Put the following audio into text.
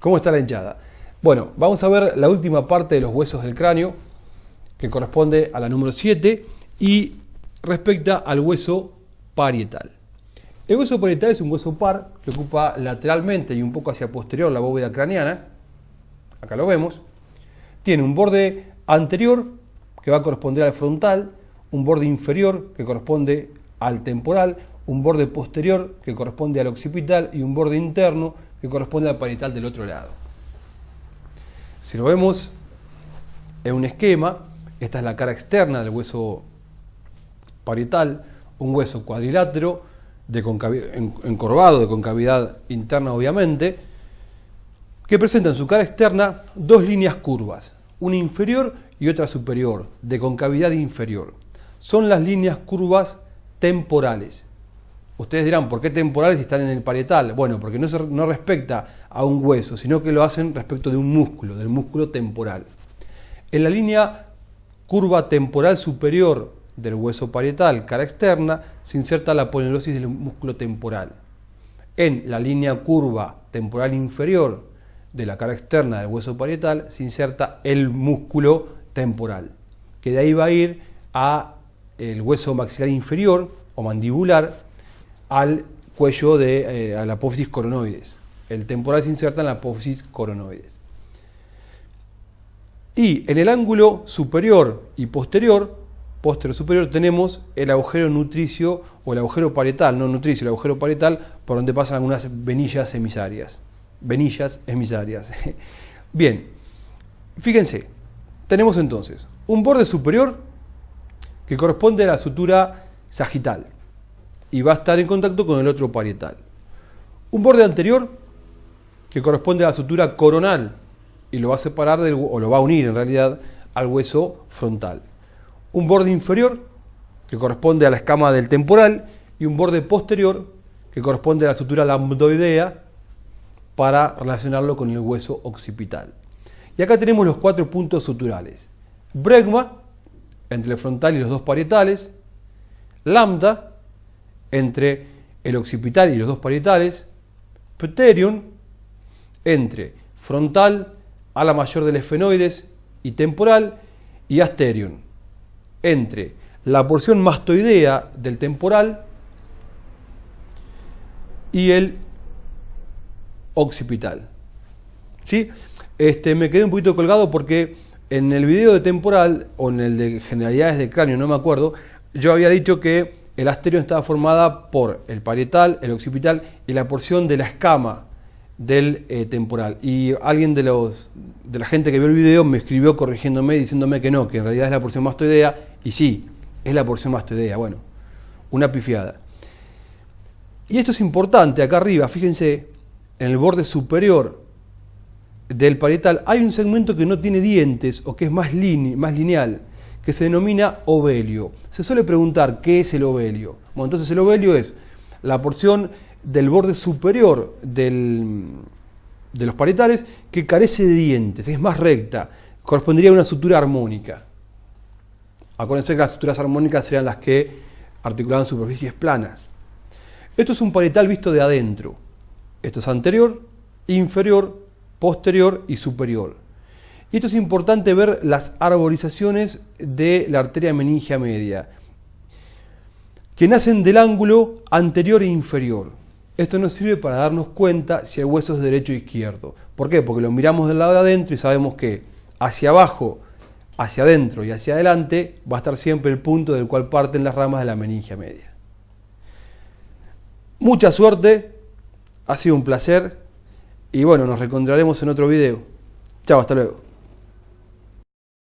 ¿Cómo está la hinchada? Bueno, vamos a ver la última parte de los huesos del cráneo, que corresponde a la número 7 y respecta al hueso parietal. El hueso parietal es un hueso par que ocupa lateralmente y un poco hacia posterior la bóveda craneana. Acá lo vemos. Tiene un borde anterior que va a corresponder al frontal, un borde inferior que corresponde al temporal, un borde posterior que corresponde al occipital y un borde interno que corresponde al parietal del otro lado. Si lo vemos en un esquema, esta es la cara externa del hueso parietal, un hueso cuadrilátero, encorvado, de concavidad interna obviamente, que presenta en su cara externa dos líneas curvas, una inferior y otra superior, de concavidad inferior. Son las líneas curvas temporales. Ustedes dirán, ¿por qué temporales si están en el parietal? Bueno, porque no respecta a un hueso, sino que lo hacen respecto de un músculo, del músculo temporal. En la línea curva temporal superior del hueso parietal, cara externa, se inserta la aponeurosis del músculo temporal. En la línea curva temporal inferior de la cara externa del hueso parietal se inserta el músculo temporal, que de ahí va a ir a el hueso maxilar inferior o mandibular, al cuello a la apófisis coronoides. El temporal se inserta en la apófisis coronoides. Y en el ángulo superior y posterior superior, tenemos el agujero nutricio o el agujero parietal, no nutricio, el agujero parietal por donde pasan algunas venillas emisarias. Bien, fíjense, tenemos entonces un borde superior que corresponde a la sutura sagital y va a estar en contacto con el otro parietal. Un borde anterior que corresponde a la sutura coronal y lo va a separar o lo va a unir en realidad al hueso frontal. Un borde inferior que corresponde a la escama del temporal y un borde posterior que corresponde a la sutura lambdoidea para relacionarlo con el hueso occipital. Y acá tenemos los 4 puntos suturales. Bregma entre el frontal y los dos parietales, lambda entre el occipital y los dos parietales, pterion entre frontal, ala mayor del esfenoides y temporal, y asterion entre la porción mastoidea del temporal y el occipital. ¿Sí? Me quedé un poquito colgado porque en el video de temporal o en el de generalidades de cráneo, no me acuerdo, yo había dicho que el asterion estaba formada por el parietal, el occipital y la porción de la escama del temporal. Y alguien de la gente que vio el video me escribió corrigiéndome, diciéndome que no, que en realidad es la porción mastoidea, y sí, es la porción mastoidea. Bueno, una pifiada. Y esto es importante, acá arriba, fíjense, en el borde superior del parietal hay un segmento que no tiene dientes o que es más lineal, que se denomina ovelio. Se suele preguntar qué es el ovelio. Bueno, entonces el ovelio es la porción del borde superior de los parietales que carece de dientes, es más recta, correspondería a una sutura armónica. Acuérdense que las suturas armónicas serían las que articulaban superficies planas. Esto es un parietal visto de adentro. Esto es anterior, inferior, posterior y superior. Y esto es importante ver las arborizaciones de la arteria meningia media, que nacen del ángulo anterior e inferior. Esto nos sirve para darnos cuenta si el hueso es derecho o izquierdo. ¿Por qué? Porque lo miramos del lado de adentro y sabemos que hacia abajo, hacia adentro y hacia adelante va a estar siempre el punto del cual parten las ramas de la meningia media. Mucha suerte, ha sido un placer y bueno, nos reencontraremos en otro video. Chao, hasta luego.